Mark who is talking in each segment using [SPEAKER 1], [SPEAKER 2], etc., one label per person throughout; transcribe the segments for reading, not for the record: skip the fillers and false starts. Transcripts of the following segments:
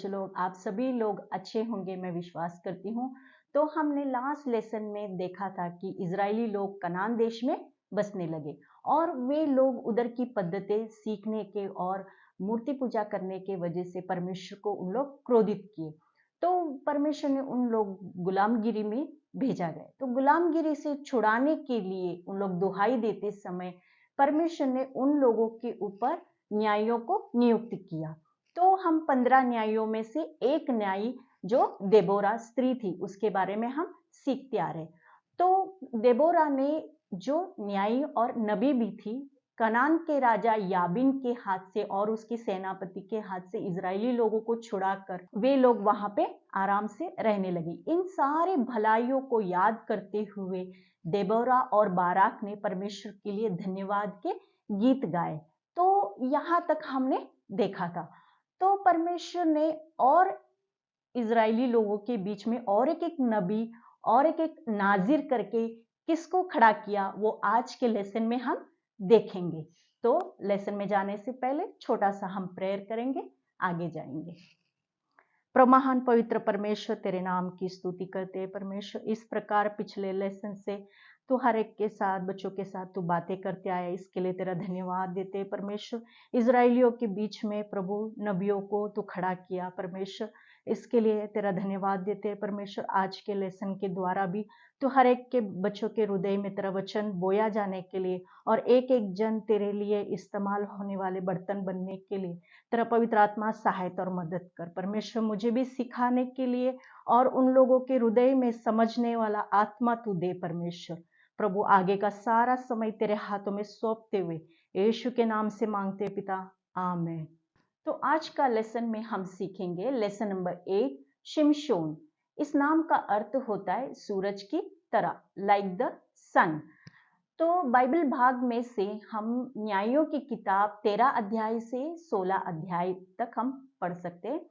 [SPEAKER 1] बच्चे लोग, आप सभी लोग अच्छे होंगे मैं विश्वास करती हूँ। तो हमने लास्ट लेसन में देखा था कि इजरायली लोग कनान देश में बसने लगे और वे लोग उधर की पद्धतें सीखने के और मूर्ति पूजा करने के वजह से परमेश्वर को उन लोग क्रोधित किए। तो परमेश्वर ने उन लोग गुलामगिरी में भेजा गए। तो गुलामगिरी से छुड़ाने के लिए उन लोग दुहाई देते समय परमेश्वर ने उन लोगों के ऊपर न्यायियों को नियुक्त किया। तो हम 15 न्यायियों में से एक न्यायी जो देबोरा स्त्री थी उसके बारे में हम सीखते आ रहे। तो देबोरा ने जो न्यायी और नबी भी थी, कनान के राजा याबिन के हाथ से और उसके सेनापति के हाथ से इजरायली लोगों को छुड़ाकर वे लोग वहां पे आराम से रहने लगी। इन सारे भलाइयों को याद करते हुए देबोरा और बाराक ने परमेश्वर के लिए धन्यवाद के गीत गाए। तो यहां तक हमने देखा था। तो परमेश्वर ने और इजरायली लोगों के बीच में और एक नबी और एक नाजिर करके किसको खड़ा किया वो आज के लेसन में हम देखेंगे। तो लेसन में जाने से पहले छोटा सा हम प्रेयर करेंगे, आगे जाएंगे। प्रमहान पवित्र परमेश्वर, तेरे नाम की स्तुति करते हैं परमेश्वर। इस प्रकार पिछले लेसन से तू हर एक के साथ, बच्चों के साथ तू बातें करते आया, इसके लिए तेरा धन्यवाद देते हैं परमेश्वर। इजरायलियों के बीच में प्रभु नबियों को तू खड़ा किया परमेश्वर, इसके लिए तेरा धन्यवाद देते हैं परमेश्वर। आज के लेसन के द्वारा भी तो हर एक के बच्चों के हृदय में तेरा वचन बोया जाने के लिए और एक एक जन तेरे लिए इस्तेमाल होने वाले बर्तन बनने के लिए तेरा पवित्र आत्मा सहायता और मदद कर परमेश्वर। मुझे भी सिखाने के लिए और उन लोगों के हृदय में समझने वाला आत्मा तू दे परमेश्वर। प्रभु आगे का सारा समय तेरे हाथों में सौंपते हुए यीशु के नाम से मांगते पिता, आमीन। तो आज का लेसन में हम सीखेंगे लेसन नंबर 8, शिमशोन। इस नाम का अर्थ होता है सूरज की तरह, लाइक द सन। तो बाइबल भाग में से हम न्यायों की किताब 13 अध्याय से 16 अध्याय तक हम पढ़ सकते हैं।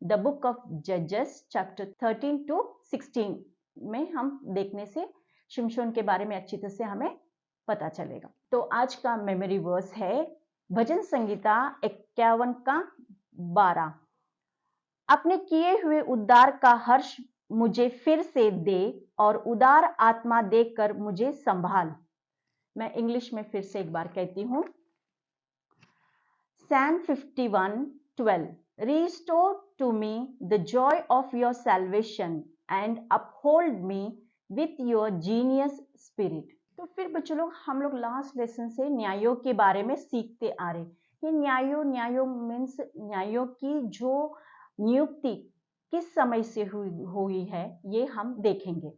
[SPEAKER 1] द बुक ऑफ जजेस चैप्टर 13 to 16 में हम देखने से शिमशोन के बारे में अच्छी तरह से हमें पता चलेगा। तो आज का मेमोरी वर्स है भजन संगीता 51 का 12। अपने किए हुए उद्धार का हर्ष मुझे फिर से दे और उदार आत्मा देकर मुझे संभाल। मैं इंग्लिश में फिर से एक बार कहती हूँ। Psalm 51:12 Restore to me the joy of your salvation and uphold me with your genius spirit। तो फिर बच्चों लोग हम लोग लास्ट लेसन से न्यायों के बारे में सीखते आ रहे। ये न्यायों मीन्स न्यायों की जो नियुक्ति किस समय से हुई है ये हम देखेंगे।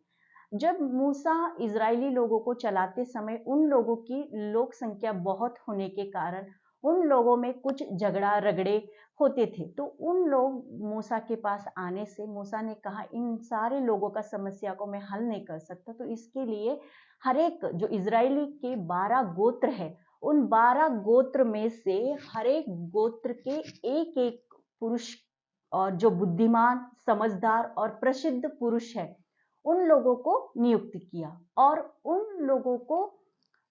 [SPEAKER 1] जब मूसा इजरायली लोगों को चलाते समय उन लोगों की लोक संख्या बहुत होने के कारण उन लोगों में कुछ झगड़ा रगड़े होते थे। तो उन लोग मूसा के पास आने से मूसा ने कहा इन सारे लोगों का समस्या को मैं हल नहीं कर सकता, तो इसके लिए हर एक जो इजरायली के 12 गोत्र है उन 12 गोत्र में से हर एक गोत्र के एक एक पुरुष और जो बुद्धिमान, समझदार और प्रसिद्ध पुरुष है उन लोगों को नियुक्त किया और उन लोगों को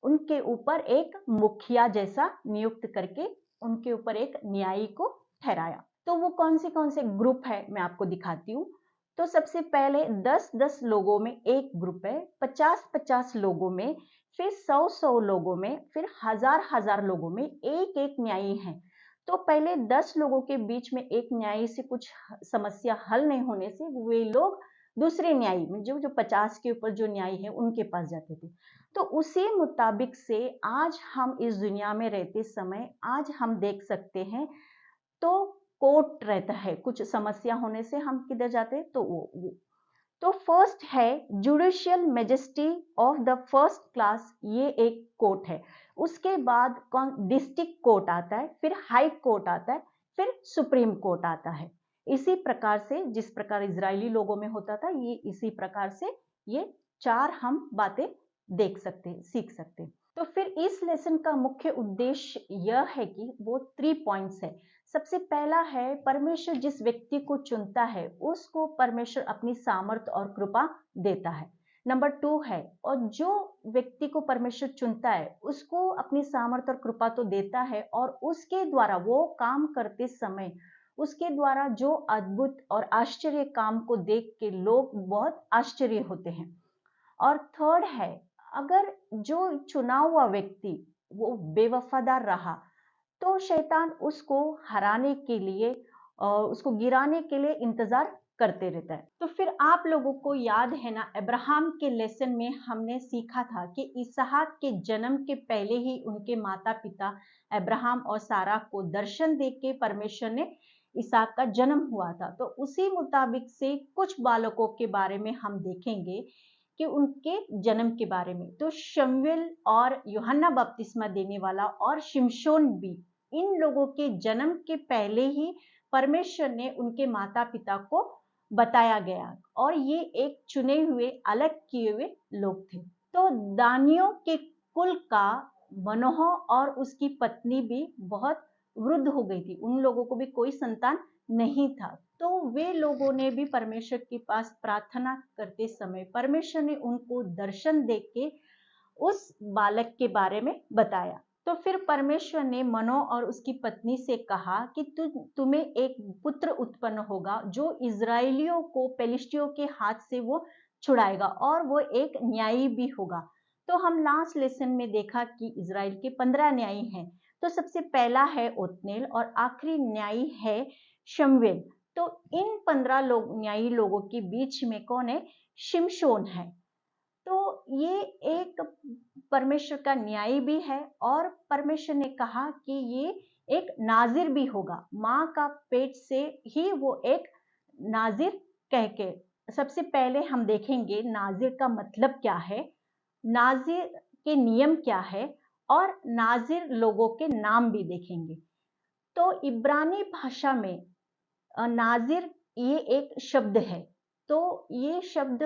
[SPEAKER 1] उनके ऊपर एक मुखिया जैसा नियुक्त करके उनके ऊपर एक न्यायी को ठहराया। तो वो कौन से ग्रुप है मैं आपको दिखाती हूँ। तो सबसे पहले 10-10 लोगों में एक ग्रुप है, 50-50 लोगों में, फिर 100-100 लोगों में, फिर 1000-1000 लोगों में एक एक न्यायी है। तो पहले 10 लोगों के बीच में एक न्यायी से कुछ समस्या हल नहीं होने से वे लोग दूसरे न्यायी जो 50 के ऊपर जो न्यायी है उनके पास जाते थे। तो उसी मुताबिक से आज हम इस दुनिया में रहते समय आज हम देख सकते हैं तो कोर्ट रहता है, कुछ समस्या होने से हम किधर जाते हैं तो वो तो फर्स्ट है judicial majesty of the first class, ये एक कोर्ट है। उसके बाद कौन डिस्ट्रिक्ट कोर्ट आता है, फिर हाई कोर्ट आता है, फिर सुप्रीम कोर्ट आता है। इसी प्रकार से जिस प्रकार इजरायली लोगों में होता था ये इसी प्रकार से ये 4 हम बातें देख सकते हैं, सीख सकते हैं। तो फिर इस लेसन का मुख्य उद्देश्य यह है कि वो 3 पॉइंट्स है। सबसे पहला है परमेश्वर जिस व्यक्ति को चुनता है उसको परमेश्वर अपनी सामर्थ और कृपा देता है। नंबर 2 है और जो व्यक्ति को परमेश्वर चुनता है उसको अपनी सामर्थ और कृपा तो देता है और उसके द्वारा वो काम करते समय उसके द्वारा जो अद्भुत और आश्चर्य काम को देख के लोग बहुत आश्चर्य होते हैं। और थर्ड है, अगर जो चुना हुआ व्यक्ति वो बेवफादार रहा तो शैतान उसको हराने के लिए और उसको गिराने के लिए इंतजार करते रहता है। तो फिर आप लोगों को याद है ना, अब्राहम के लेसन में हमने सीखा था कि इसहाक के जन्म के पहले ही उनके माता पिता अब्राहम और सारा को दर्शन दे के परमेश्वर ने इसहाक का जन्म हुआ था। तो उसी मुताबिक से कुछ बालकों के बारे में हम देखेंगे कि उनके जन्म के बारे में। तो शमूएल और यूहन्ना बपतिस्मा देने वाला और शिमशोन भी, इन लोगों के जन्म के पहले ही परमेश्वर ने उनके माता पिता को बताया गया और ये एक चुने हुए अलग किए हुए लोग थे। तो दानियों के कुल का मनोह और उसकी पत्नी भी बहुत वृद्ध हो गई थी, उन लोगों को भी कोई संतान नहीं था। तो वे लोगों ने भी परमेश्वर के पास प्रार्थना करते समय परमेश्वर ने उनको दर्शन देके उस बालक के बारे में बताया। तो फिर परमेश्वर ने मनोह और उसकी पत्नी से कहा कि तुम्हें एक पुत्र उत्पन्न होगा जो इजराइलियों को पेलिस्टियों के हाथ से वो छुड़ाएगा और वो एक न्यायी भी होगा। तो हम लास्ट लेसन में देखा कि इजराइल के 15 न्यायी हैं। तो सबसे पहला है ओत्नेल और आखिरी न्यायी है शमूएल। तो इन 15 न्यायी लोगों के बीच में कौन है? शिमशोन है। तो ये एक परमेश्वर का न्यायी भी है और परमेश्वर ने कहा कि ये एक नाजिर भी होगा, माँ का पेट से ही वो एक नाजिर कह के। सबसे पहले हम देखेंगे नाजिर का मतलब क्या है, नाजिर के नियम क्या है और नाजिर लोगों के नाम भी देखेंगे। तो इब्रानी भाषा में नाजिर ये एक शब्द है। तो ये शब्द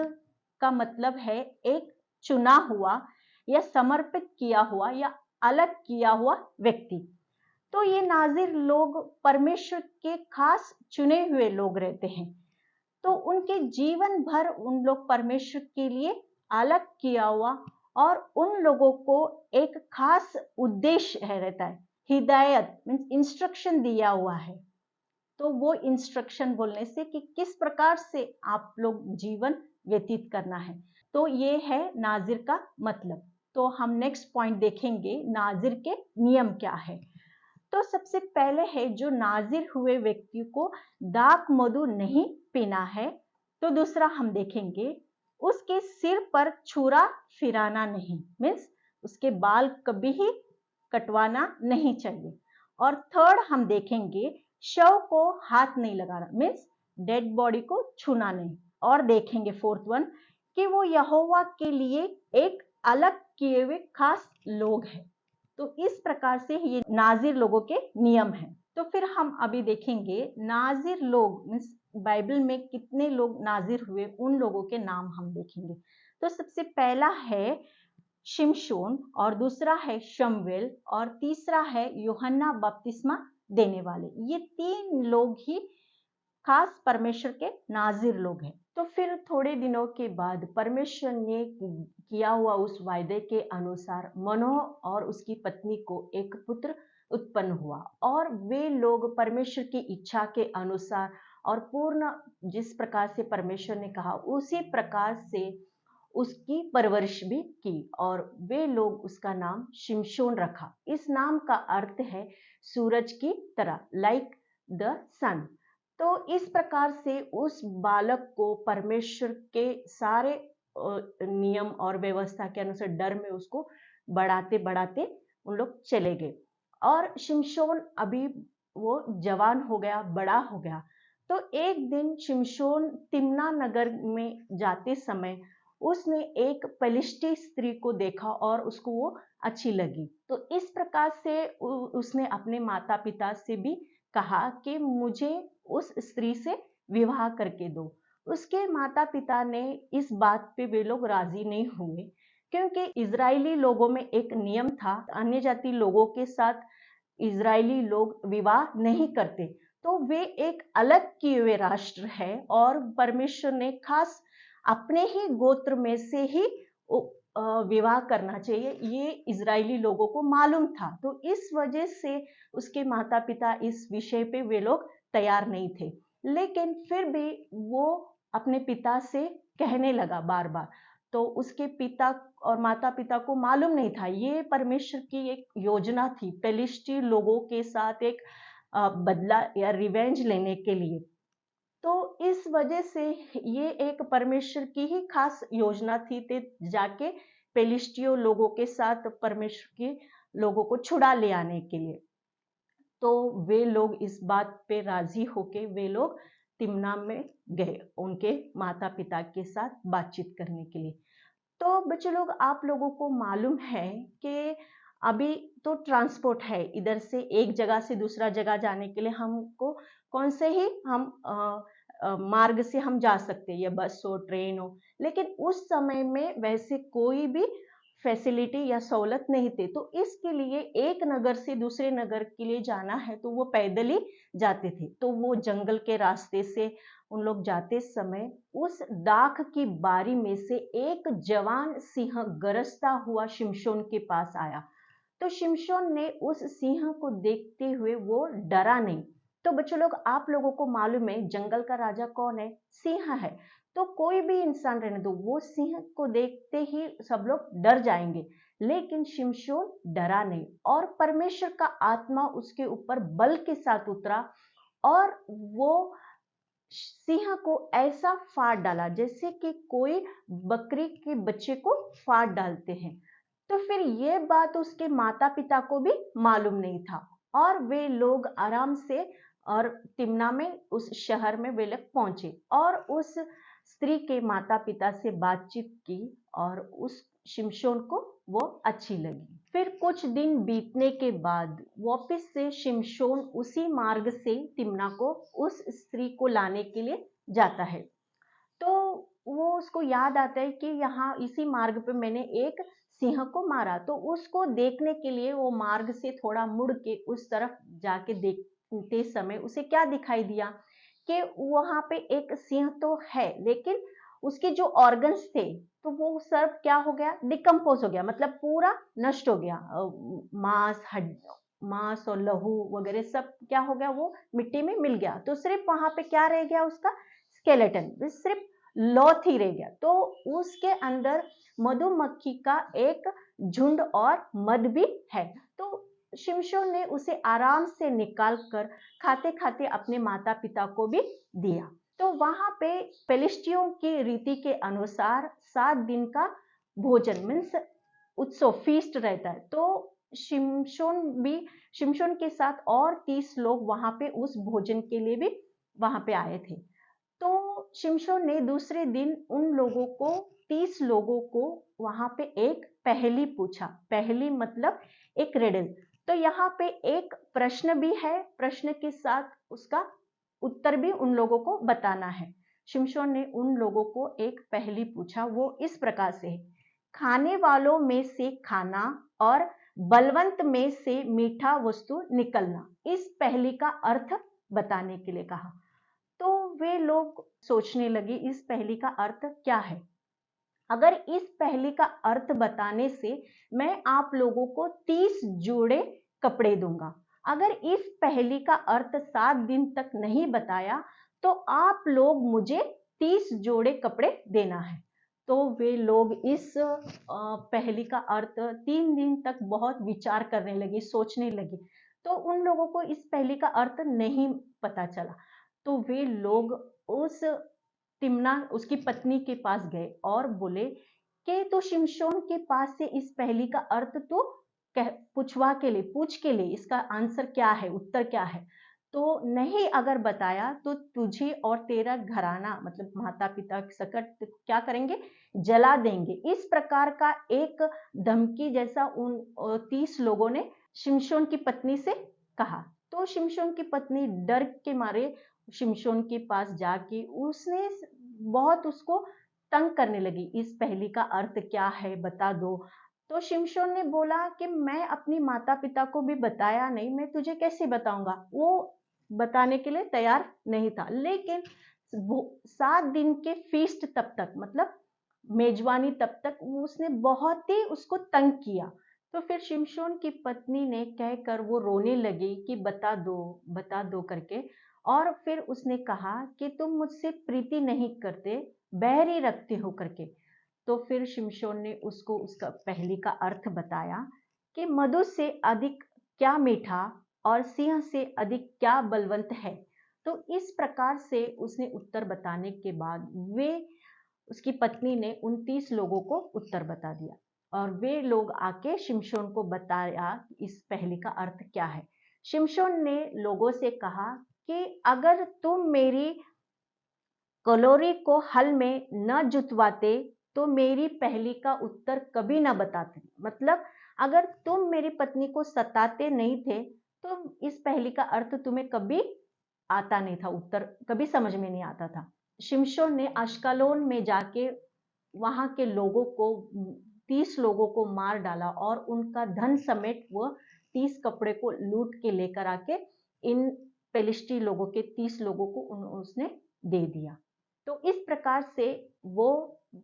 [SPEAKER 1] का मतलब है एक चुना हुआ या समर्पित किया हुआ या अलग किया हुआ व्यक्ति। तो ये नाजिर लोग परमेश्वर के खास चुने हुए लोग रहते हैं। तो उनके जीवन भर उन लोग परमेश्वर के लिए अलग किया हुआ और उन लोगों को एक खास उद्देश्य है रहता है, हिदायत मीन्स इंस्ट्रक्शन दिया हुआ है। तो वो इंस्ट्रक्शन बोलने से कि किस प्रकार से आप लोग जीवन व्यतीत करना है। तो ये है नाजिर का मतलब। तो हम नेक्स्ट पॉइंट देखेंगे नाजिर के नियम क्या है। तो सबसे पहले है जो नाजिर हुए व्यक्ति को दाक मधु नहीं पीना है। तो दूसरा हम देखेंगे उसके सिर पर छुरा फिराना नहीं, मीन्स उसके बाल कभी ही कटवाना नहीं चाहिए। और थर्ड हम देखेंगे शव को हाथ नहीं लगाना, मीन्स डेड बॉडी को छूना नहीं। और देखेंगे फोर्थ वन कि वो यहोवा के लिए एक अलग किए हुए खास लोग हैं। तो इस प्रकार से ये नाजिर लोगों के नियम हैं। तो फिर हम अभी देखेंगे नाजिर लोग मीन्स बाइबल में कितने लोग नाजिर हुए, उन लोगों के नाम हम देखेंगे। तो सबसे पहला है शिमशोन और दूसरा है शमूएल और तीसरा है यूहन्ना बपतिस्मा देने वाले। ये 3 लोग ही खास परमेश्वर के नाजिर लोग हैं। तो फिर थोड़े दिनों के बाद परमेश्वर ने किया हुआ उस वायदे के अनुसार मनोह और उसकी पत्नी को एक पुत्र उत्पन्न हुआ और वे लोग परमेश्वर की इच्छा के अनुसार और पूर्ण जिस प्रकार से परमेश्वर ने कहा उसी प्रकार से उसकी परवरिश भी की और वे लोग उसका नाम शिमशोन रखा। इस नाम का अर्थ है सूरज की तरह, लाइक द सन। तो इस प्रकार से उस बालक को परमेश्वर के सारे नियम और व्यवस्था के अनुसार डर में उसको बढ़ाते बढ़ाते उन लोग चले गए। और शिमशोन अभी वो जवान हो गया, बड़ा हो गया। तो एक दिन शिमशोन तिम्ना नगर में जाते समय उसने एक पलिश्ती स्त्री को देखा और उसको वो अच्छी लगी। तो इस प्रकार से उसने अपने माता पिता से भी कहा कि मुझे उस स्त्री से विवाह करके दो। उसके माता पिता ने इस बात पे वे लोग राजी नहीं हुए क्योंकि इजरायली लोगों में एक नियम था, अन्य जाति लोगों के साथ इजरायली लोग विवाह नहीं करते। तो वे एक अलग किए हुए राष्ट्र है और परमेश्वर ने खास अपने ही गोत्र में से ही विवाह करना चाहिए, ये इजरायली लोगों को मालूम था। तो इस वजह से उसके माता पिता इस विषय पे वे लोग तैयार नहीं थे, लेकिन फिर भी वो अपने पिता से कहने लगा बार बार। तो उसके पिता और माता पिता को मालूम नहीं था ये परमेश्वर की एक योजना थी पेलिस्टी लोगों के साथ एक बदला या रिवेंज लेने के लिए। तो इस वजह से ये एक परमेश्वर की ही खास योजना थी ते जाके पेलिस्टियों लोगों के साथ परमेश्वर के लोगों को छुड़ा ले आने के लिए। तो वे लोग इस बात पे राजी होके वे लोग तिम्ना में गए उनके माता पिता के साथ बातचीत करने के लिए। तो बच्चों लोग आप लोगों को मालूम है कि अभी तो ट्रांसपोर्ट है इधर से एक जगह से दूसरा जगह जाने के लिए हमको कौन से ही हम मार्ग से हम जा सकते हैं या बस हो ट्रेन हो। लेकिन उस समय में वैसे कोई भी फैसिलिटी या सहूलत नहीं थे तो इसके लिए एक नगर से दूसरे नगर के लिए जाना है तो वो पैदल ही जाते थे। तो वो जंगल के रास्ते से उन लोग जाते समय उस दाख की बारी में से एक जवान सिंह गरजता हुआ शिमशोन के पास आया। तो शिमशोन ने उस सिंह को देखते हुए वो डरा नहीं। तो बच्चों लोग आप लोगों को मालूम है जंगल का राजा कौन है? सिंह है। तो कोई भी इंसान रहने दो वो सिंह को देखते ही सब लोग डर जाएंगे, लेकिन शिमशोन डरा नहीं और परमेश्वर का आत्मा उसके ऊपर बल के साथ उतरा और वो सिंह को ऐसा फाड़ डाला जैसे कि कोई बकरी के बच्चे को फाड़ डालते हैं। तो फिर ये बात उसके माता पिता को भी मालूम नहीं था और वे लोग आराम से और तिम्ना में उस शहर में वे लोग पहुंचे और उस स्त्री के माता पिता से बातचीत की और उस शिमशोन को वो अच्छी लगी। फिर कुछ दिन बीतने के बाद वापस से शिमशोन उसी मार्ग से तिम्ना को उस स्त्री को लाने के लिए जाता है। तो वो उसको याद आता है कि यहाँ इसी मार्ग पे मैंने एक सिंह को मारा। तो उसको देखने के लिए वो मार्ग से थोड़ा मुड़ के उस तरफ जाके देखते समय उसे क्या दिखाई दिया कि वहां पे एक सिंह तो है लेकिन उसके जो ऑर्गन्स थे तो वो सब क्या हो गया, डिकम्पोज हो गया, मतलब पूरा नष्ट हो गया। मांस मांस और लहू वगैरह सब क्या हो गया, वो मिट्टी में मिल गया। तो सिर्फ वहां पे क्या रह गया, उसका स्केलेटन, सिर्फ लौथ ही रह गया। तो उसके अंदर मधुमक्खी का एक झुंड और मध भी है। तो शिमशोन ने उसे आराम से निकाल कर खाते खाते अपने माता पिता को भी दिया। तो वहां पे पेलिस्टियों की रीति के अनुसार 7 दिन का भोजन मीन्स उत्सव फीस्ट रहता है। तो शिमशोन के साथ और 30 लोग वहां पे उस भोजन के लिए भी वहां पे आए थे। तो शिमशोन ने दूसरे दिन उन लोगों को 30 लोगों को वहां पे एक पहेली पूछा। पहेली मतलब एक रिडल। तो यहाँ पे एक प्रश्न भी है, प्रश्न के साथ उसका उत्तर भी उन लोगों को बताना है। शिमशोन ने उन लोगों को एक पहेली पूछा, वो इस प्रकार से है। खाने वालों में से खाना और बलवंत में से मीठा वस्तु निकलना, इस पहेली का अर्थ बताने के लिए कहा। तो वे लोग सोचने लगे इस पहेली का अर्थ क्या है। अगर इस पहेली का अर्थ बताने से मैं आप लोगों को 30 जोड़े कपड़े दूंगा। अगर इस पहेली का अर्थ 7 दिन तक नहीं बताया तो आप लोग मुझे 30 जोड़े कपड़े देना है। तो वे लोग इस पहेली का अर्थ 3 दिन तक बहुत विचार करने लगे, सोचने लगे। तो उन लोगों को इस पहेली का अर्थ नहीं पता चला। तो वे लोग उस तिम्ना उसकी पत्नी के पास गए और बोले कि तो शिमशोन के पास से इस पहेली का अर्थ तो पूछ के लिए इसका आंसर क्या है, उत्तर क्या है। तो नहीं अगर बताया तो तुझे और तेरा घराना मतलब माता पिता सकट क्या करेंगे, जला देंगे। इस प्रकार का एक धमकी जैसा उन 30 लोगों ने शिमशोन की पत्नी से कहा। तो शिमशोन की पत्नी डर के मारे शिमशोन के पास जाके उसने बहुत उसको तंग करने लगी, इस पहेली का अर्थ क्या है बता दो। तो शिमशोन ने बोला कि मैं अपनी माता पिता को भी बताया नहीं, मैं तुझे कैसे बताऊंगा। वो बताने के लिए तैयार नहीं था। लेकिन 7 दिन के फीस्ट तब तक मतलब मेजबानी तब तक उसने बहुत ही उसको तंग किया। तो फिर शिमशोन की पत्नी ने कहकर वो रोने लगी कि बता दो करके। और फिर उसने कहा कि तुम मुझसे प्रीति नहीं करते, बैर ही रखते हो करके। तो फिर शिमशोन ने उसको उसका पहेली का अर्थ बताया कि मधु से अधिक क्या मीठा और सिंह से अधिक क्या बलवंत है। तो इस प्रकार से उसने उत्तर बताने के बाद वे उसकी पत्नी ने उन 30 लोगों को उत्तर बता दिया और वे लोग आके शिमशोन को बताया इस पहेली का अर्थ क्या है। शिमशोन ने लोगों से कहा कि अगर तुम मेरी कलोरी को हल में न जुतवाते तो मेरी पहेली का उत्तर कभी ना बताते। मतलब अगर तुम मेरी पत्नी को सताते नहीं थे तो इस पहेली का अर्थ तुम्हें कभी आता नहीं था, उत्तर कभी समझ में नहीं आता था। शिमशोन ने अश्कलोन में जाके वहां के लोगों को 30 लोगों को मार डाला और उनका धन समेत वो 30 कपड़े को लूट के लेकर आके इन पेलिस्टी लोगों के 30 लोगों को उसने दे दिया। तो इस प्रकार से वो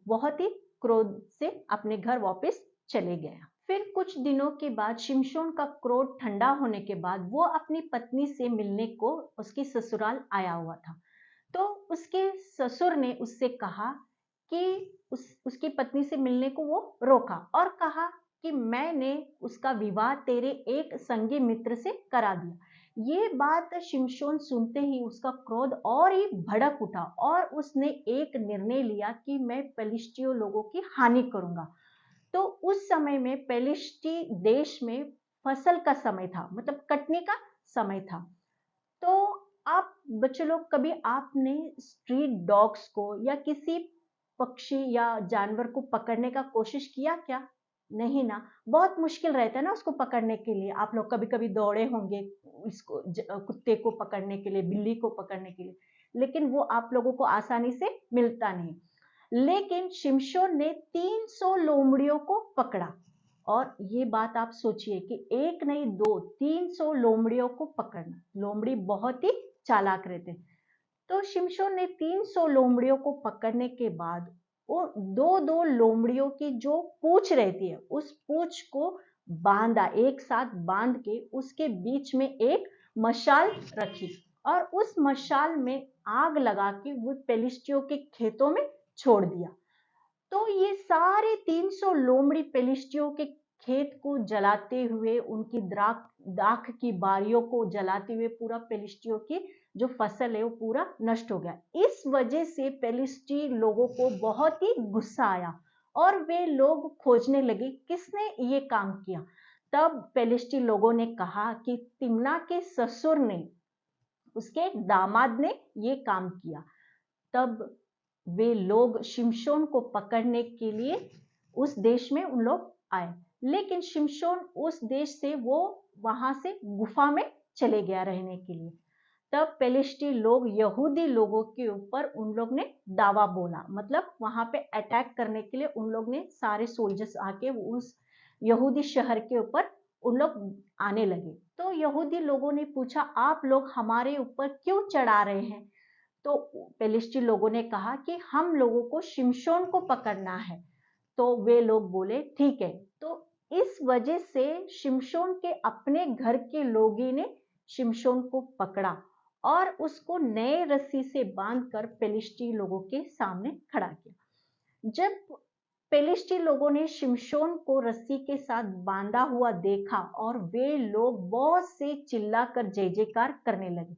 [SPEAKER 1] बहुत ही क्रोध से अपने घर वापस चले गया। फिर कुछ दिनों के बाद शिमशोन का क्रोध ठंडा होने के बाद वो अपनी पत्नी से मिलने को उसकी ससुराल आया हुआ था। तो उसके ससुर ने उससे कहा कि उसकी पत्नी से मिलने को वो रोका और कहा कि मैंने उसका विवाह तेरे एक संगी मित्र से करा दिया। ये बात शिमशोन सुनते ही उसका क्रोध और ही भड़क उठा और उसने एक निर्णय लिया कि मैं पेलिस्टियों लोगों की हानि करूंगा। तो उस समय में पेलिस्टी देश में फसल का समय था, मतलब कटने का समय था। तो आप बच्चे लोग, कभी आपने स्ट्रीट डॉग्स को या किसी पक्षी या जानवर को पकड़ने का कोशिश किया क्या? नहीं ना, बहुत मुश्किल रहता है ना उसको पकड़ने के लिए। आप लोग कभी कभी दौड़े होंगे इसको कुत्ते को पकड़ने के लिए, बिल्ली को पकड़ने के लिए, लेकिन वो आप लोगों को आसानी से मिलता नहीं। लेकिन शिमशोन ने 300 लोमड़ियों को पकड़ा। और ये बात आप सोचिए कि एक नहीं दो, 300 लोमड़ियों को पकड़ना। लोमड़ी बहुत ही चालाक रहते। तो शिमशोन ने 300 लोमड़ियों को पकड़ने के बाद वो दो दो लोमड़ियों की जो पूंछ रहती है उस पूंछ को बांधा, एक साथ बांध के उसके बीच में एक मशाल रखी और उस मशाल में आग लगा के वो पेलिस्टियों के खेतों में छोड़ दिया। तो ये सारे 300 लोमड़ी पेलिस्टियों के खेत को जलाते हुए, उनकी दाख की बारियों को जलाते हुए पूरा पेलिस्टियों की जो फसल है वो पूरा नष्ट हो गया। इस वजह से पेलिस्टी लोगों को बहुत ही गुस्सा आया और वे लोग खोजने लगे किसने ये काम किया। तब पेलिस्टी लोगों ने कहा कि तिम्ना के ससुर ने, उसके दामाद ने ये काम किया। तब वे लोग शिमशोन को पकड़ने के लिए उस देश में उन लोग आए, लेकिन शिमशोन उस देश से वो वहां से गुफा में चले गया रहने के लिए। तब पेलिस्टी लोग यहूदी लोगों के ऊपर उन लोग ने दावा बोला, मतलब वहां पे अटैक करने के लिए उन लोग ने सारे सोल्जर्स आके उस यहूदी शहर के ऊपर उन लोग आने लगे। तो यहूदी लोगों ने पूछा, आप लोग हमारे ऊपर क्यों चढ़ा रहे हैं? तो पेलिस्टी लोगों ने कहा कि हम लोगों को शिमशोन को पकड़ना है। तो वे लोग बोले ठीक है। तो इस वजह से शिमशोन के अपने घर के लोगों ने शिमशोन को पकड़ा और उसको नए रस्सी से बांधकर पेलिस्टी लोगों के सामने खड़ा किया। जब पेलिस्टी लोगों ने शिमशोन को रस्सी के साथ बांधा हुआ देखा और वे लोग बहुत से चिल्लाकर जय जयकार करने लगे।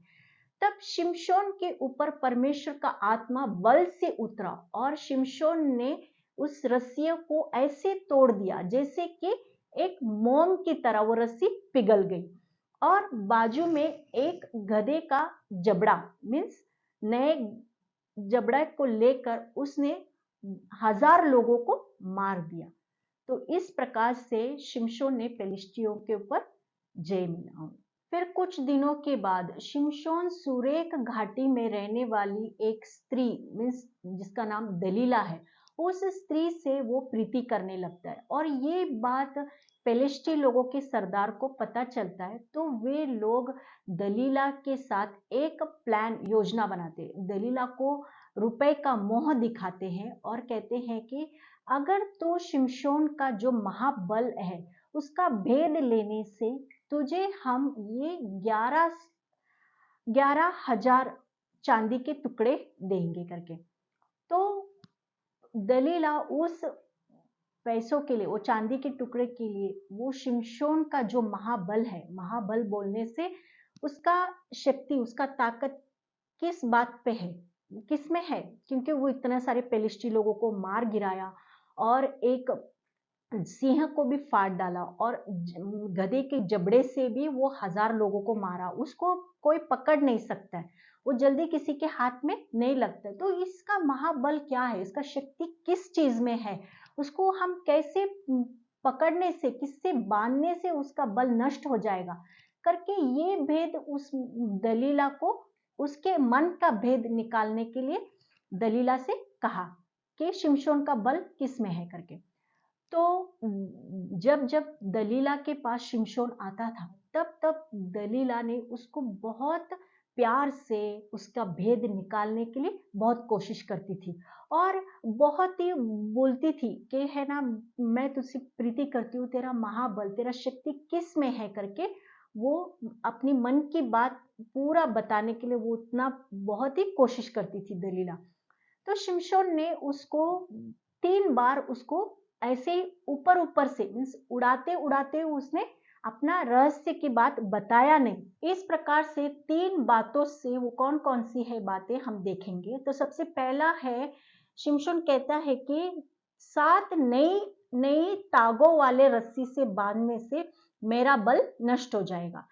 [SPEAKER 1] तब शिमशोन के ऊपर परमेश्वर का आत्मा बल से उतरा और शिमशोन ने उस रस्सियों को ऐसे तोड़ दिया जैसे कि एक मोम की तरह वो रस्सी पिघल गई और बाजू में एक गधे का जबड़ा, मीन्स नए जबड़ा को लेकर उसने 1000 लोगों को मार दिया। तो इस प्रकार से शिमशोन ने पेलिस्टियों के ऊपर जय मिला। फिर कुछ दिनों के बाद शिमशोन सुरेक घाटी में रहने वाली एक स्त्री, मीन्स जिसका नाम दलीला है, उस स्त्री से वो प्रीति करने लगता है और ये बात पेलिस्टी लोगों के सरदार को पता चलता है। तो वे लोग दलीला के साथ एक प्लान, योजना बनाते हैं। दलीला को रुपए का मोह दिखाते हैं और कहते हैं कि अगर तो शिमशोन का जो महाबल है उसका भेद लेने से तुझे हम ये 11 11,000 चांदी के टुकड़े देंगे करके। तो दलीला उस पैसों के लिए, वो चांदी के टुकड़े के लिए, वो शिमशोन का जो महाबल है, महाबल बोलने से उसका शक्ति, उसका ताकत किस बात पे है, किस में है, क्योंकि वो इतने सारे पेलिस्टी लोगों को मार गिराया और एक सिंह को भी फाड़ डाला और गधे के जबड़े से भी वो 1000 लोगों को मारा। उसको कोई पकड़ नहीं सकता है, वो जल्दी किसी के हाथ में नहीं लगता है। तो इसका महाबल क्या है, इसका शक्ति किस चीज में है, उसको हम कैसे पकड़ने से, किससे बांधने से उसका बल नष्ट हो जाएगा करके, ये भेद उस दलीला को, उसके मन का भेद निकालने के लिए दलीला से कहा कि शिमशोन का बल किस में है करके। तो जब जब दलीला के पास शिमशोन आता था, तब तब दलीला ने उसको बहुत प्यार से उसका भेद निकालने के लिए बहुत कोशिश करती थी और बहुत ही बोलती थी कि है ना, मैं तुझसे प्रीति करती हूँ, तेरा महाबल, तेरा शक्ति किस में है करके। वो अपनी मन की बात पूरा बताने के लिए वो उतना बहुत ही कोशिश करती थी दलीला। तो शिमशोन ने उसको 3 बार उसको ऐसे ही ऊपर ऊपर से, मीन्स उड़ाते उड़ाते उसने अपना रहस्य की बात बताया नहीं। इस प्रकार से 3 बातों से, वो कौन कौन सी है बातें हम देखेंगे। तो सबसे पहला है, शिमशोन कहता है कि 7 नई नई तागों वाले रस्सी से बांधने से मेरा बल नष्ट हो जाएगा।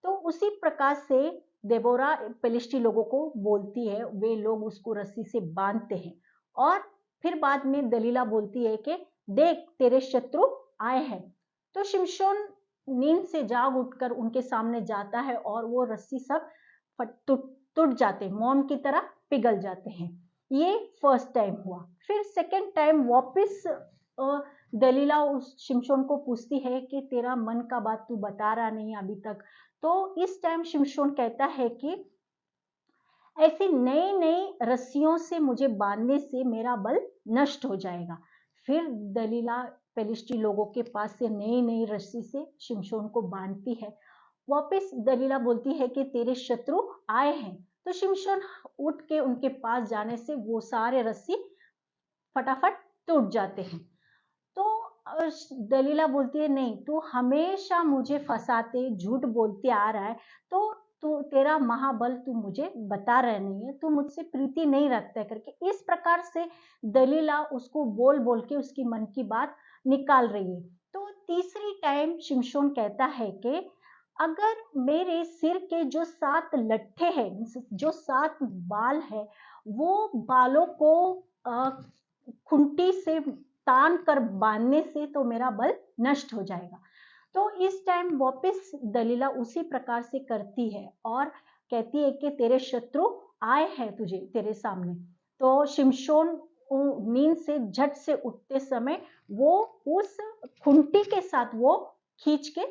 [SPEAKER 1] तो उसी प्रकार से देबोरा पेलिस्टी लोगों को बोलती है, वे लोग उसको रस्सी से बांधते हैं और फिर बाद में दलीला बोलती है कि देख तेरे शत्रु आए हैं। तो शिमशोन नींद से जाग उठकर उनके सामने जाता है और वो रस्सी सब टूट जाते हैं, मोम की तरह पिघल जाते हैं। ये फर्स्ट टाइम हुआ। फिर सेकेंड टाइम वापस दलीला उस शिमशोन को पूछती है कि तेरा मन का बात तू बता रहा नहीं अभी तक। तो इस टाइम शिमशोन कहता है कि ऐसी नई नई रस्सियों से मुझे बांधने से मेरा बल नष्ट हो जाएगा। फिर दलीला पेलिस्टी लोगों के पास से नई नई रस्सी से शिमशोन को बांधती है। वापस दलीला बोलती है कि तेरे शत्रु आए हैं। तो शिमशोन उठ के उनके पास जाने से वो सारे रस्सी फटाफट टूट जाते हैं। तो दलीला बोलती है नहीं, तू हमेशा मुझे फंसाते, झूठ बोलते आ रहा है, तो तू, तेरा महाबल तू मुझे बता रहा नहीं है, तू मुझसे प्रीति नहीं रखता है करके। इस प्रकार से दलीला उसको बोल बोल के उसकी मन की बात निकाल रही है। तो तीसरी टाइम शिमशोन कहता है कि अगर मेरे सिर के जो 7 लट्ठे हैं, जो 7 बाल है, वो बालों को खुंटी से तान कर बांधने से तो मेरा बल नष्ट हो जाएगा। तो इस टाइम वापस दलीला उसी प्रकार से करती है और कहती है कि तेरे शत्रु आए हैं तुझे, तेरे सामने। तो शिमशोन नींद से झट से उठते समय वो उस खुंटी के साथ वो खींच के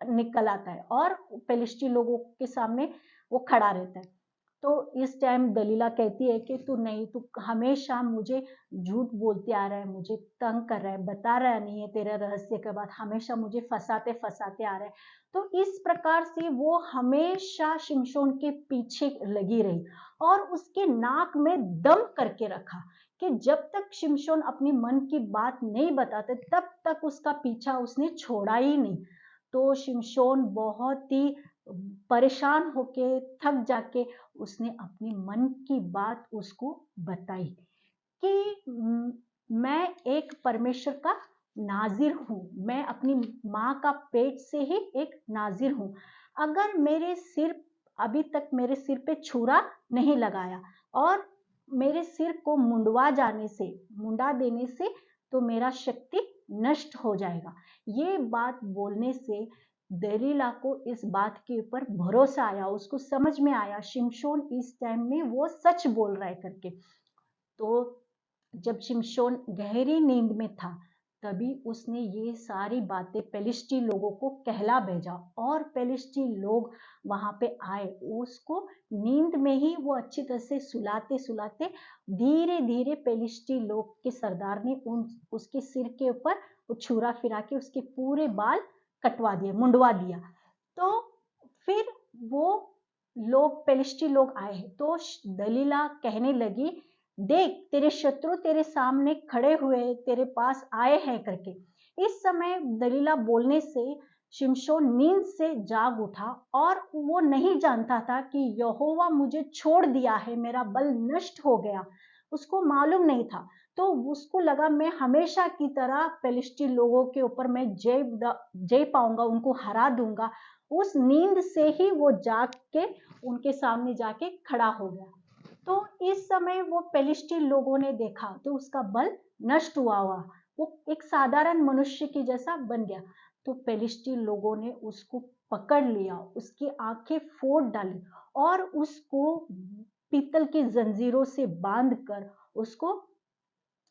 [SPEAKER 1] निकल आता है और पेलिस्टी लोगों के सामने वो खड़ा रहता है। तो इस टाइम दलीला कहती है कि तू नहीं, तू हमेशा मुझे झूठ बोलते आ रहा है, मुझे तंग कर रहा है, बता रहा नहीं है तेरा रहस्य के बाद, हमेशा मुझे फंसाते फंसाते आ रहा है। तो इस प्रकार से वो हमेशा शिमशोन के पीछे लगी रही और उसके नाक में दम करके रखा कि जब तक शिमशोन अपनी मन की बात नहीं बताते तब तक उसका पीछा उसने छोड़ा ही नहीं। तो शिमशोन बहुत ही परेशान होके, थक जाके उसने अपने मन की बात उसको बताई कि मैं एक परमेश्वर का नाजिर हूँ, मैं अपनी माँ का पेट से ही एक नाजिर हूँ। अगर मेरे सिर, अभी तक मेरे सिर पे छुरा नहीं लगाया और मेरे सिर को मुंडा देने से तो मेरा शक्ति नष्ट हो जाएगा। ये बात बोलने से दलीला को इस बात के ऊपर भरोसा आया, उसको समझ में आया शिमशोन इस टाइम में वो सच बोल रहा है करके। तो जब शिमशोन गहरी नींद में था तभी उसने ये सारी बातें पेलिस्टी लोगों को कहला भेजा और पेलिस्टी लोग वहां पे आए। उसको नींद में ही वो अच्छी तरह से सुलाते सुलाते धीरे धीरे पेलिस्टी लोग के सरदार ने उसके सिर के ऊपर वो छुरा फिरा के उसके पूरे बाल कटवा दिए, मुंडवा दिया। तो फिर वो लोग पेलिस्टी लोग आए तो दलीला कहने लगी, देख तेरे शत्रु तेरे सामने खड़े हुए तेरे पास आए हैं करके। इस समय दलीला बोलने से शिमशोन नींद से जाग उठा और वो नहीं जानता था कि यहोवा मुझे छोड़ दिया है, मेरा बल नष्ट हो गया, उसको मालूम नहीं था। तो उसको लगा मैं हमेशा की तरह पेलिस्टी लोगों के ऊपर मैं जय पाऊंगा, उनको हरा दूंगा। उस नींद से ही वो जाग के उनके सामने जाके खड़ा हो गया। तो इस समय वो पेलिस्टी लोगों ने देखा तो उसका बल नष्ट हुआ, वो एक साधारण मनुष्य की जैसा बन गया। तो पेलिस्टी लोगों ने उसको पकड़ लिया, उसकी आंखें फोड़ डाली और उसको पीतल की जंजीरों से बांधकर उसको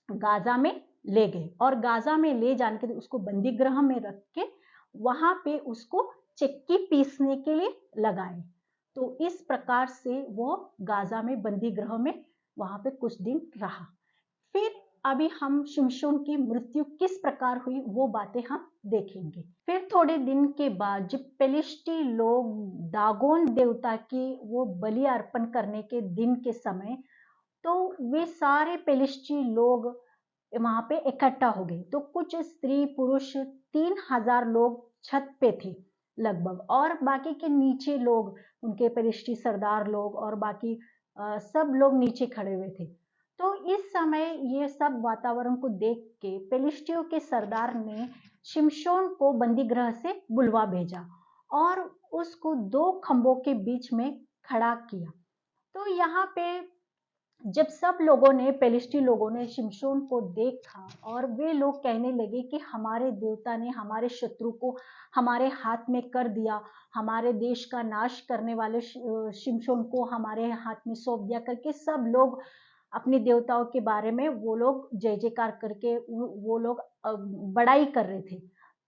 [SPEAKER 1] गाजा में ले गए और गाजा में ले जाने के उसको बंदी गृह में रख के वहां पे उसको चक्की पीसने के लिए लगाए। तो इस प्रकार से वो गाजा में बंदी गृह में वहां पे कुछ दिन रहा। फिर अभी हम शिमशोन की मृत्यु किस प्रकार हुई वो बातें हम देखेंगे। फिर थोड़े दिन के बाद जब पेलिस्टी लोग दागोन देवता की वो बलि अर्पण करने के दिन के समय, तो वे सारे पेलिस्टी लोग वहां पे इकट्ठा हो गए। तो कुछ स्त्री पुरुष 3,000 लोग छत पे थे लगभग, और बाकी के नीचे लोग उनके पेलिस्टी सरदार लोग और बाकी सब लोग नीचे खड़े हुए थे। तो इस समय ये सब वातावरण को देख के पेलिस्टियों के सरदार ने शिमशोन को बंदी गृह से बुलवा भेजा और उसको 2 खंभों के बीच में खड़ा किया। तो यहाँ पे जब सब लोगों ने पेलिस्टी लोगों ने शिमशोन को देखा और वे लोग कहने लगे कि हमारे देवता ने हमारे शत्रु को हमारे हाथ में कर दिया, हमारे देश का नाश करने वाले शिमशोन को हमारे हाथ में सौंप दिया करके सब लोग अपने देवताओं के बारे में वो लोग जय जयकार करके वो लोग बड़ाई कर रहे थे।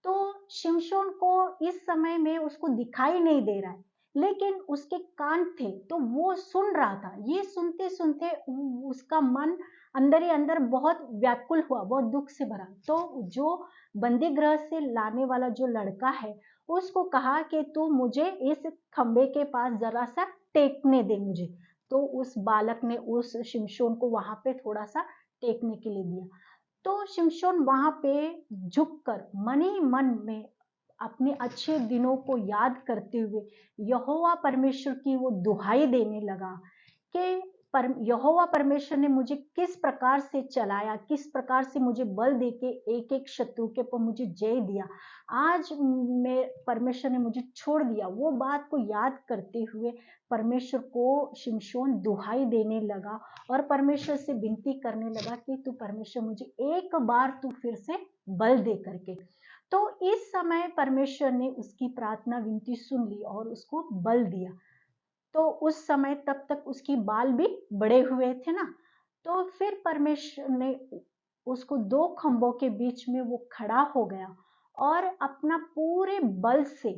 [SPEAKER 1] तो शिमशोन को इस समय में उसको दिखाई नहीं दे रहा है, लेकिन उसके कान थे तो वो सुन रहा था। ये सुनते सुनते उसका मन अंदर ही अंदर बहुत व्याकुल हुआ, बहुत दुख से भरा। तो जो बंदी गृह से लाने वाला जो लड़का है उसको कहा कि तू मुझे इस खंबे के पास जरा सा टेकने दे मुझे। तो उस बालक ने उस शिमशोन को वहां पे थोड़ा सा टेकने के लिए दिया। तो शिमशोन वहां पे झुककर मन ही मन में अपने अच्छे दिनों को याद करते हुए यहोवा परमेश्वर की वो दुहाई देने लगा कि यहोवा परमेश्वर ने मुझे किस प्रकार से चलाया, किस प्रकार से मुझे बल देके एक एक शत्रु के ऊपर मुझे जय दिया, आज मैं परमेश्वर ने मुझे छोड़ दिया। वो बात को याद करते हुए परमेश्वर को शिमशोन दुहाई देने लगा और परमेश्वर से विनती करने लगा कि तू परमेश्वर मुझे एक बार तू फिर से बल दे करके। तो इस समय परमेश्वर ने उसकी प्रार्थना विनती सुन ली और उसको बल दिया। तो उस समय तब तक उसकी बाल भी बड़े हुए थे ना। तो फिर परमेश्वर ने उसको 2 खंभों के बीच में वो खड़ा हो गया और अपना पूरे बल से,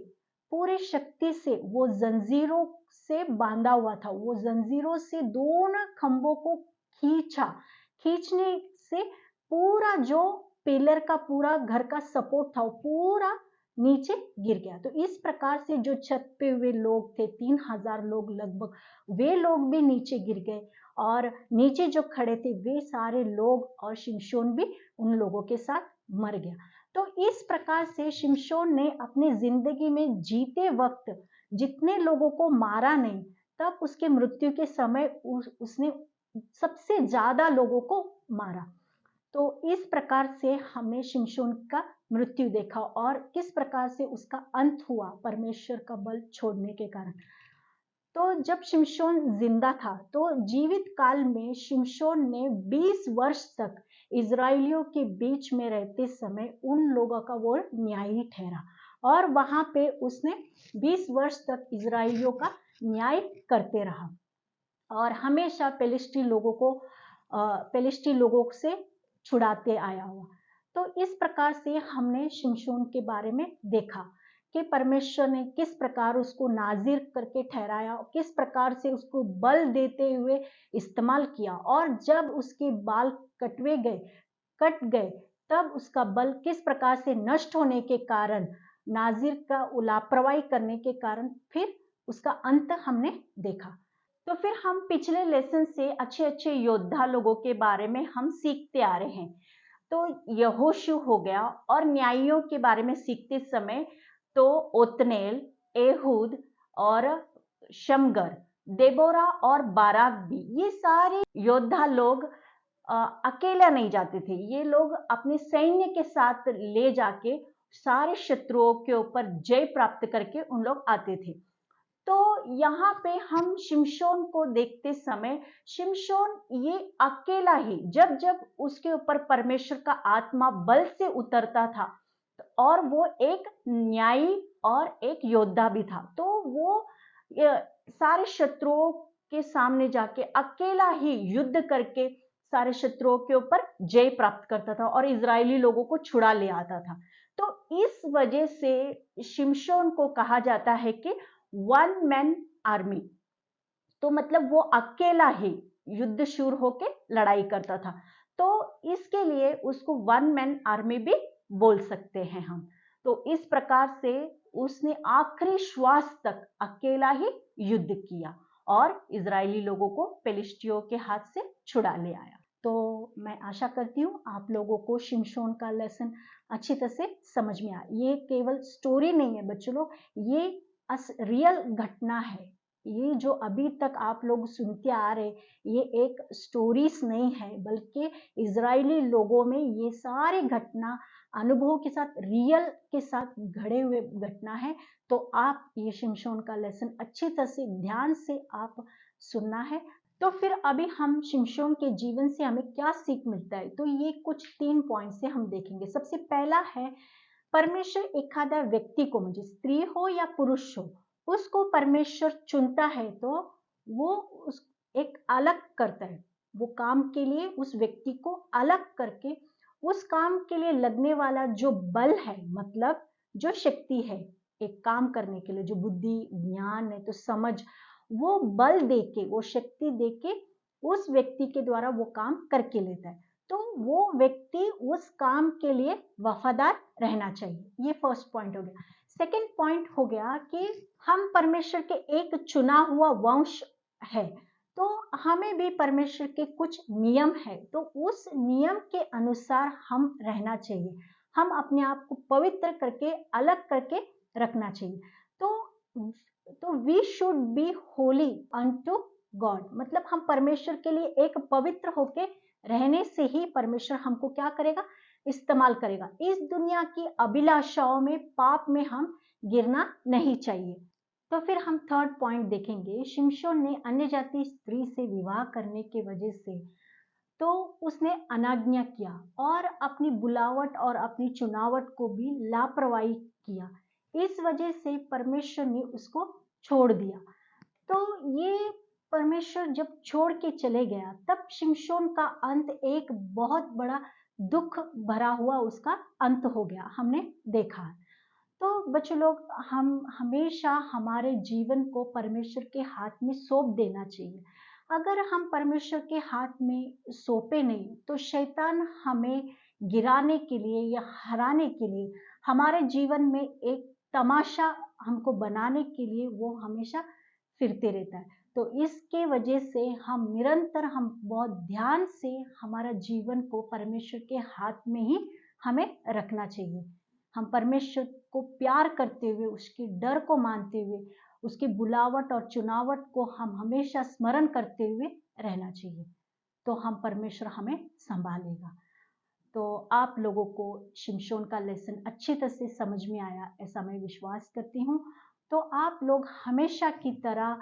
[SPEAKER 1] पूरे शक्ति से वो जंजीरों से बांधा हुआ था, वो जंजीरों से दोनों खंभों को खींचा। खींचने से पूरा जो पिलर का पूरा घर का सपोर्ट था वो पूरा नीचे गिर गया। तो इस प्रकार से जो छत पे हुए लोग थे 3,000 लोग लगभग, वे लोग भी नीचे गिर गए और नीचे जो खड़े थे वे सारे लोग और शिमशोन भी उन लोगों के साथ मर गया। तो इस प्रकार से शिमशोन ने अपनी जिंदगी में जीते वक्त जितने लोगों को मारा नहीं, तब उसके मृत्यु के समय उसने सबसे ज्यादा लोगों को मारा। तो इस प्रकार से हमने शिमशोन का मृत्यु देखा और किस प्रकार से उसका अंत हुआ परमेश्वर का बल छोड़ने के कारण। तो जब शिमशोन जिंदा था तो जीवित काल में शिमशोन ने 20 वर्ष तक इजराइलियों के बीच में रहते समय उन लोगों का वो न्यायी ठहरा और वहां पे उसने 20 वर्ष तक इजराइलियों का न्याय करते रहा और हमेशा पेलिस्टी लोगों से छुड़ाते आया हुआ। तो इस प्रकार से हमने शिमशोन के बारे में देखा कि परमेश्वर ने किस प्रकार उसको नाजिर करके ठहराया, किस प्रकार से उसको बल देते हुए इस्तेमाल किया और जब उसके बाल कट गए तब उसका बल किस प्रकार से नष्ट होने के कारण, नाजिर का लापरवाही करने के कारण फिर उसका अंत हमने देखा। तो फिर हम पिछले लेसन से अच्छे अच्छे योद्धा लोगों के बारे में हम सीखते आ रहे हैं। तो यहोशू हो गया, और न्यायियों के बारे में सीखते समय तो ओत्नेल, एहूद और शमगर, देबोरा और बाराक भी, ये सारे योद्धा लोग अकेला नहीं जाते थे। ये लोग अपने सैन्य के साथ ले जाके सारे शत्रुओं के ऊपर जय प्राप्त करके उन लोग आते थे। तो यहाँ पे हम शिमशोन को देखते समय, शिमशोन ये अकेला ही, जब जब उसके ऊपर परमेश्वर का आत्मा बल से उतरता था, और वो एक न्यायी और एक योद्धा भी था, तो वो सारे शत्रुओं के सामने जाके अकेला ही युद्ध करके सारे शत्रुओं के ऊपर जय प्राप्त करता था और इजरायली लोगों को छुड़ा ले आता था। तो इस वजह से शिमशोन को कहा जाता है कि वन मैन आर्मी। तो मतलब वो अकेला ही युद्धशूर होके लड़ाई करता था, तो इसके लिए उसको वन मैन आर्मी भी बोल सकते हैं हम। तो इस प्रकार से उसने आखिरी श्वास तक अकेला ही युद्ध किया और इजरायली लोगों को फिलिस्टियों के हाथ से छुड़ा ले आया। तो मैं आशा करती हूँ आप लोगों को शिमशोन का लेसन अच्छी तरह से समझ में आया। ये केवल स्टोरी नहीं है बच्चों लोग, ये रियल घटना है। ये जो अभी तक आप लोग सुनते आ रहे, ये एक स्टोरीज नहीं है, बल्कि इजरायली लोगों में ये सारी घटना अनुभव के साथ, रियल के साथ घड़े हुए घटना है। तो आप ये शिमशोन का लेसन अच्छी तरह से ध्यान से आप सुनना है। तो फिर अभी हम शिमशोन के जीवन से हमें क्या सीख मिलता है, तो ये कुछ 3 पॉइंट से हम देखेंगे। सबसे पहला है, परमेश्वर एखाद्या व्यक्ती को, म्हणजे स्त्री हो या पुरुष हो, उसको परमेश्वर चुनता है तो वो उस एक अलग करता है। वो काम के लिए उस व्यक्ति को अलग करके उस काम के लिए लगने वाला जो बल है, मतलब जो शक्ति है एक काम करने के लिए, जो बुद्धि ज्ञान है, तो समझ, वो बल देके, वो शक्ति देके उस व्यक्ति के द्वारा वो काम करके लेता है। तो वो व्यक्ति उस काम के लिए वफादार रहना चाहिए। ये फर्स्ट पॉइंट हो गया। सेकंड पॉइंट हो गया कि हम परमेश्वर के एक चुना हुआ वंश है, तो हमें भी परमेश्वर के कुछ नियम है, तो उस नियम के अनुसार हम रहना चाहिए। हम अपने आप को पवित्र करके, अलग करके रखना चाहिए। तो we should be holy unto God, मतलब हम परमेश्वर के लिए एक पवित्र होके रहने से ही परमेश्वर हमको क्या करेगा, इस्तेमाल करेगा। इस दुनिया की अभिलाषाओं में, पाप में हम गिरना नहीं चाहिए। तो फिर हम थर्ड पॉइंट देखेंगे। शिमशोन ने अन्य जाति स्त्री से विवाह करने के वजह से तो उसने अनाज्ञा किया और अपनी बुलावट और अपनी चुनावट को भी लापरवाही किया। इस वजह से परमेश्वर ने उसको छोड़ दिया। तो ये परमेश्वर जब छोड़ के चले गया, तब शिमशोन का अंत एक बहुत बड़ा दुख भरा हुआ उसका अंत हो गया, हमने देखा है। तो बच्चों लोग, हम हमेशा हमारे जीवन को परमेश्वर के हाथ में सौंप देना चाहिए। अगर हम परमेश्वर के हाथ में सौंपे नहीं, तो शैतान हमें गिराने के लिए या हराने के लिए, हमारे जीवन में एक तमाशा हमको बनाने के लिए वो हमेशा फिरते रहता है। तो इसके वजह से हम निरंतर, हम बहुत ध्यान से हमारा जीवन को परमेश्वर के हाथ में ही हमें रखना चाहिए। हम परमेश्वर को प्यार करते हुए, उसके डर को मानते हुए, उसकी बुलावट और चुनावट को हम हमेशा स्मरण करते हुए रहना चाहिए, तो हम परमेश्वर हमें संभालेगा। तो आप लोगों को शिमशोन का लेसन अच्छी तरह से समझ में आया, ऐसा मैं विश्वास करती हूँ। तो आप लोग हमेशा की तरह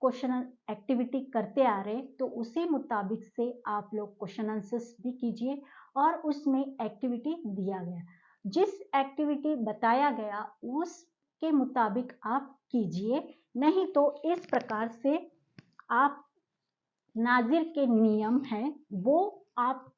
[SPEAKER 1] क्वेश्चन एक्टिविटी करते आ रहे, तो उसी मुताबिक से आप लोग क्वेश्चन आंसर्स भी कीजिए, और उसमें एक्टिविटी दिया गया, जिस एक्टिविटी बताया गया उसके मुताबिक आप कीजिए। नहीं तो इस प्रकार से आप नाजिर के नियम हैं वो आप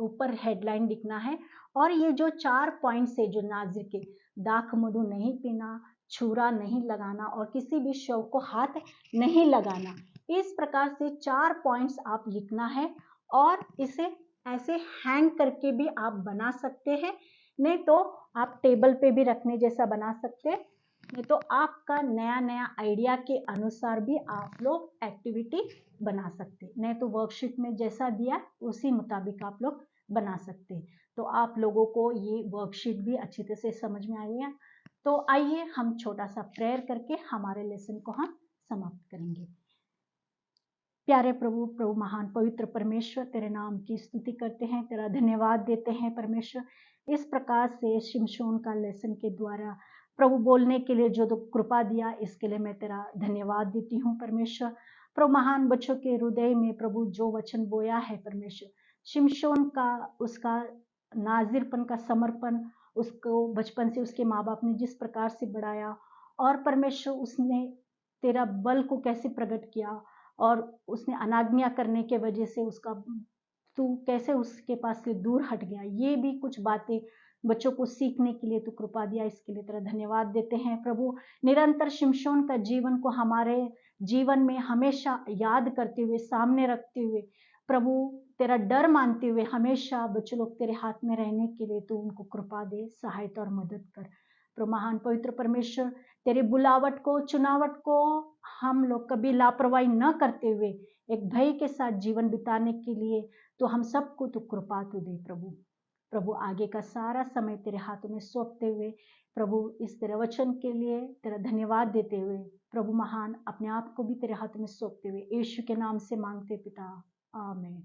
[SPEAKER 1] ऊपर हेडलाइन लिखना है, और ये जो 4 पॉइंट्स है जो नाजिर के, दाख मधु नहीं पीना, छुरा नहीं लगाना और किसी भी शव को हाथ नहीं लगाना, इस प्रकार से 4 पॉइंट्स आप लिखना है, और इसे ऐसे हैंग करके भी आप बना सकते हैं, नहीं तो आप टेबल पे भी रखने जैसा बना सकते हैं। नहीं तो आपका नया नया आइडिया के अनुसार भी आप लोग एक्टिविटी बना सकते हैं। नहीं तो वर्कशीट में जैसा दिया उसी मुताबिक आप लोग बना सकते हैं। तो आप लोगों को ये वर्कशीट भी अच्छी तरह से समझ में आई है। तो आइए हम छोटा सा प्रेयर करके हमारे लेसन को हम समाप्त करेंगे। प्यारे प्रभु, प्रभु महान पवित्र परमेश्वर, तेरे नाम की स्तुति करते हैं, तेरा धन्यवाद देते हैं परमेश्वर। इस प्रकार से शिमशोन का लेसन के द्वारा प्रभु बोलने के लिए जो तो कृपा दिया, इसके लिए मैं तेरा धन्यवाद देती हूँ परमेश्वर। प्रभु महान बच्चों के हृदय में प्रभु जो वचन बोया है परमेश्वर, शिमशोन का उसका नाजिरपन का समर्पण, उसको बचपन से उसके माँ बाप ने जिस प्रकार से बढ़ाया, और परमेश्वर उसने तेरा बल को कैसे प्रकट किया, और उसने अनाज्ञा करने के वजह से उसका तू कैसे उसके पास से दूर हट गया, ये भी कुछ बातें बच्चों को सीखने के लिए तू कृपा दिया, इसके लिए तेरा धन्यवाद देते हैं प्रभु। निरंतर शिमशोन का जीवन को हमारे जीवन में हमेशा याद करते हुए, सामने रखते हुए प्रभु, तेरा डर मानते हुए हमेशा बच्चों लोग तेरे हाथ में रहने के लिए तू उनको कृपा दे, सहायता और मदद कर प्रभु। महान पवित्र परमेश्वर, तेरे बुलावट को, चुनावट को हम लोग कभी लापरवाही न करते हुए एक भय के साथ जीवन बिताने के लिए तो हम सबको तो कृपा तो दे प्रभु। प्रभु आगे का सारा समय तेरे हाथों में सौंपते हुए प्रभु, इस तेरे वचन के लिए तेरा धन्यवाद देते हुए प्रभु महान, अपने आप को भी तेरे हाथ में सौंपते हुए यीशु के नाम से मांगते पिता, आमीन।